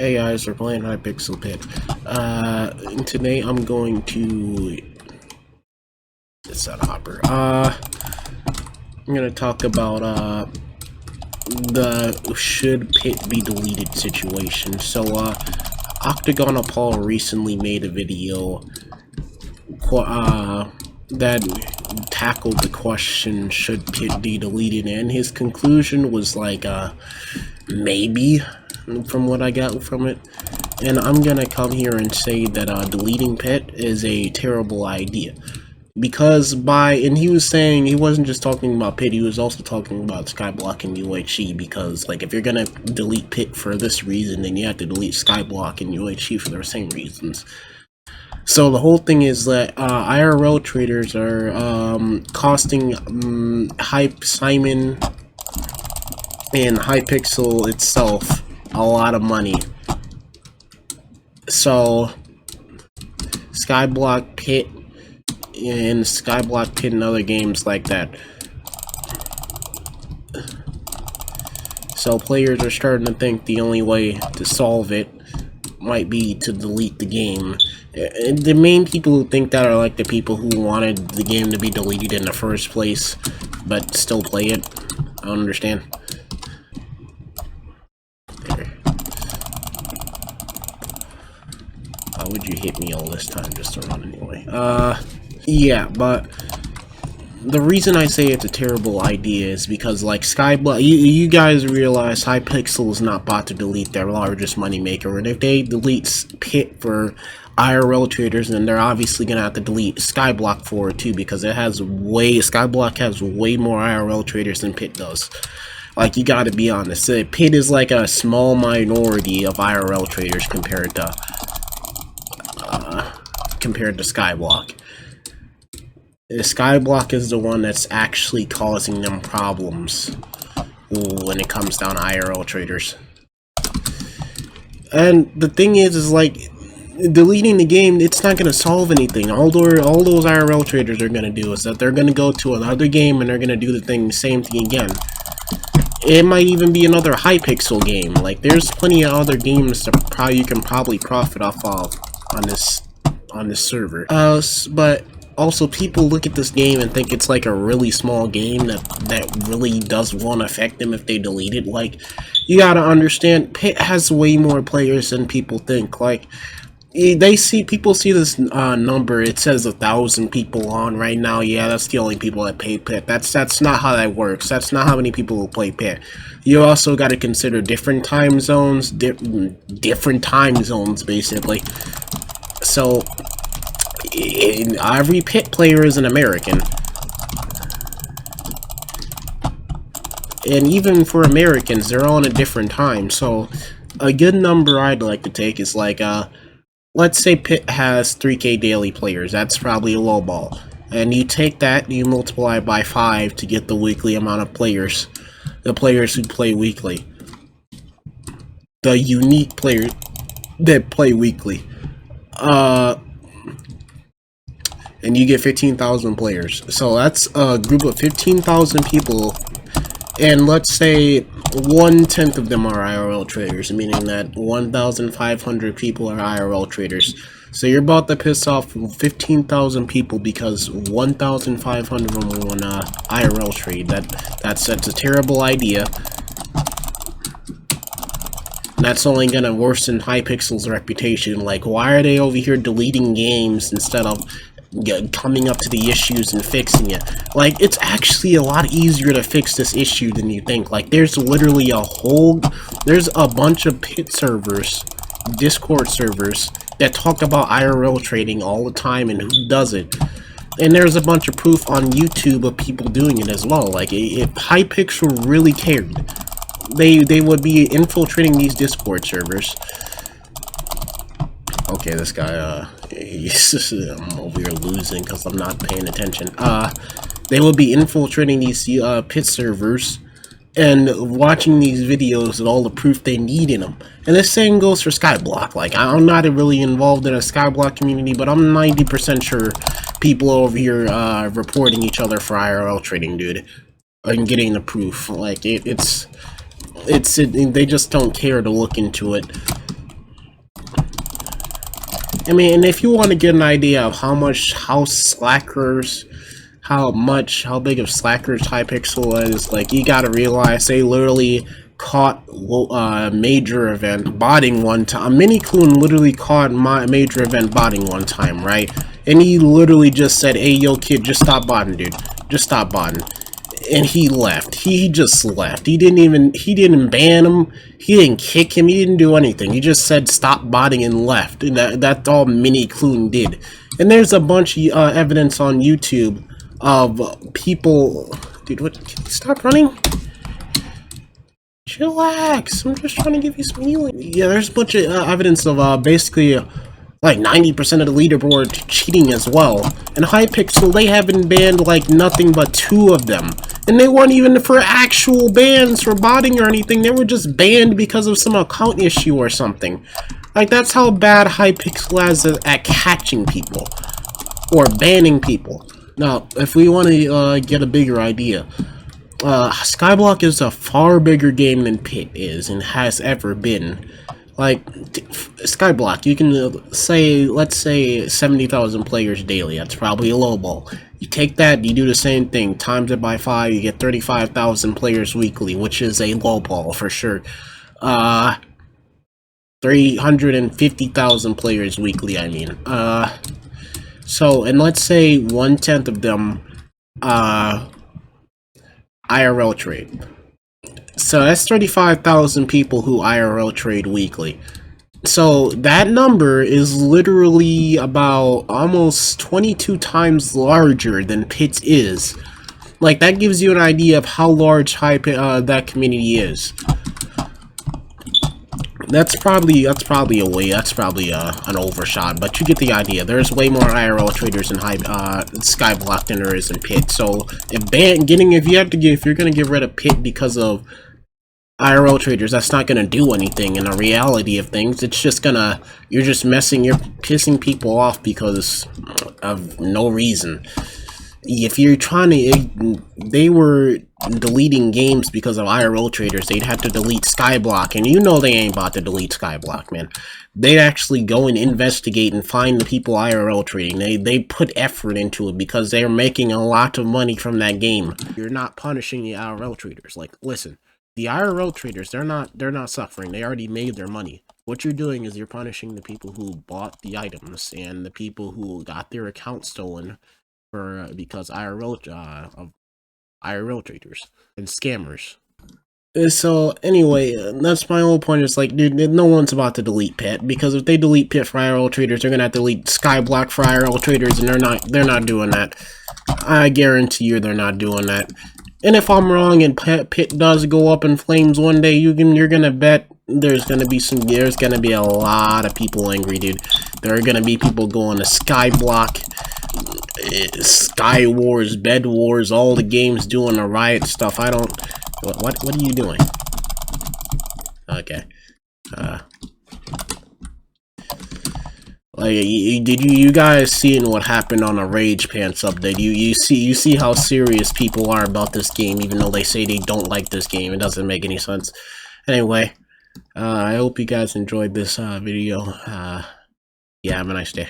Hey guys, we're playing Hypixel Pit. And today I'm going to... It's that hopper. I'm gonna talk about, the should Pit be deleted situation. So, Octagon Paul recently made a video, that tackled the question, should Pit be deleted? And his conclusion was like, maybe, from what I got from it. And I'm gonna come here and say that deleting Pit is a terrible idea. Because and he was saying, he wasn't just talking about Pit, he was also talking about Skyblock and UHC, because, like, if you're gonna delete Pit for this reason, then you have to delete Skyblock and UHC for the same reasons. So the whole thing is that IRL traders are costing Simon and Hypixel itself a lot of money. So Skyblock Pit and other games like that. So players are starting to think the only way to solve it might be to delete the game. And the main people who think that are like the people who wanted the game to be deleted in the first place, but still play it. I don't understand. There. Why would you hit me all this time just to run anyway? Yeah, but the reason I say it's a terrible idea is because, like, Skyblock, you guys realize Hypixel is not about to delete their largest moneymaker, and if they delete Pit for IRL traders, then they're obviously gonna have to delete Skyblock for it too, because Skyblock has way more IRL traders than Pit does. Like, you gotta be honest, Pit is like a small minority of IRL traders compared to Skyblock. Skyblock is the one that's actually causing them problems when it comes down to IRL traders. And the thing is like, deleting the game, it's not going to solve anything. All those IRL traders are going to do is that they're going to go to another game and they're going to do the same thing again. It might even be another Hypixel game. Like, there's plenty of other games that you can probably profit off of on this server. But also, people look at this game and think it's like a really small game that really won't affect them if they delete it. Like, you gotta understand, Pit has way more players than people think. Like, people see this number, it says 1,000 people on right now. Yeah, that's the only people that play Pit. That's not how that works. That's not how many people will play Pit. You also got to consider different time zones, different time zones, basically. So, every Pit player is an American. And even for Americans, they're on a different time. So, a good number I'd like to take is like, let's say Pit has 3K daily players. That's probably a low ball. And you take that, you multiply it by 5 to get the weekly amount of players. The players who play weekly. The unique players that play weekly. And you get 15,000 players. So that's a group of 15,000 people, and let's say 1/10 of them are IRL traders, meaning that 1,500 people are IRL traders. So you're about to piss off 15,000 people because 1,500 of them want an IRL trade. That's a terrible idea. That's only gonna worsen Hypixel's reputation. Like, why are they over here deleting games instead of coming up to the issues and fixing it? Like, it's actually a lot easier to fix this issue than you think. Like, there's literally there's a bunch of Pit servers, Discord servers, that talk about IRL trading all the time and who does it. And there's a bunch of proof on YouTube of people doing it as well. Like, if Hypixel really cared, they would be infiltrating these Discord servers. Okay, this guy, I'm over here losing because I'm not paying attention. They will be infiltrating these Pit servers and watching these videos with all the proof they need in them. And the same goes for Skyblock. Like, I'm not really involved in a Skyblock community, but I'm 90% sure people over here reporting each other for IRL trading, dude, and getting the proof. Like, they just don't care to look into it. I mean, and if you want to get an idea of how big of slackers Hypixel is, like, you gotta realize they literally caught a major event botting one time. Minikloon literally caught my major event botting one time, right? And he literally just said, "Hey, yo, kid, just stop botting, dude. Just stop botting." And he left. He just left. He didn't ban him. He didn't kick him. He didn't do anything. He just said stop botting and left. And that's all Minikloon did. And there's a bunch of evidence on YouTube of people. Dude, what? Can you stop running? Chillax. I'm just trying to give you some healing. Yeah, there's a bunch of evidence of basically like 90% of the leaderboard cheating as well. And Hypixel, they haven't banned like nothing but 2 of them. And they weren't even for actual bans for botting or anything. They were just banned because of some account issue or something. Like, that's how bad Hypixel is at catching people or banning people. Now, if we want to get a bigger idea, Skyblock is a far bigger game than Pit is and has ever been. Like, Skyblock, you can say, let's say 70,000 players daily. That's probably a low ball. You take that, you do the same thing, times it by 5, you get 35,000 players weekly, which is a low ball for sure. 350,000 players weekly, I mean. So, and let's say 1/10 of them, IRL trade. So that's 35,000 people who IRL trade weekly. So that number is literally about almost 22 times larger than Pit's is. Like, that gives you an idea of how large that community is. That's probably an overshot, but you get the idea. There's way more IRL traders in Skyblock than there is in Pit. So if you're gonna get rid of Pit because of IRL traders, that's not gonna do anything in the reality of things. It's just gonna, you're pissing people off because of no reason. If you're trying to, they were deleting games because of IRL traders, they'd have to delete Skyblock, and you know they ain't about to delete Skyblock, man. They'd actually go and investigate and find the people IRL trading. They put effort into it because they're making a lot of money from that game. You're not punishing the IRL traders. Like, listen, the IRL traders, they're not suffering. They already made their money. What you're doing is you're punishing the people who bought the items and the people who got their account stolen because IRL traders and scammers. So anyway, that's my whole point. Is like, dude, no one's about to delete Pit, because if they delete Pit for IRL traders, they're gonna have to delete Skyblock for IRL traders, and they're not doing that. I guarantee you, they're not doing that. And if I'm wrong and Pit does go up in flames one day, you're gonna bet there's gonna be a lot of people angry, dude. There are gonna be people going to Skyblock, Sky Wars, Bed Wars, all the games doing the riot stuff. What are you doing? Okay. Like, did you guys seeing what happened on a Rage Pants update? You see how serious people are about this game, even though they say they don't like this game. It doesn't make any sense. Anyway, I hope you guys enjoyed this video. Yeah, have a nice day.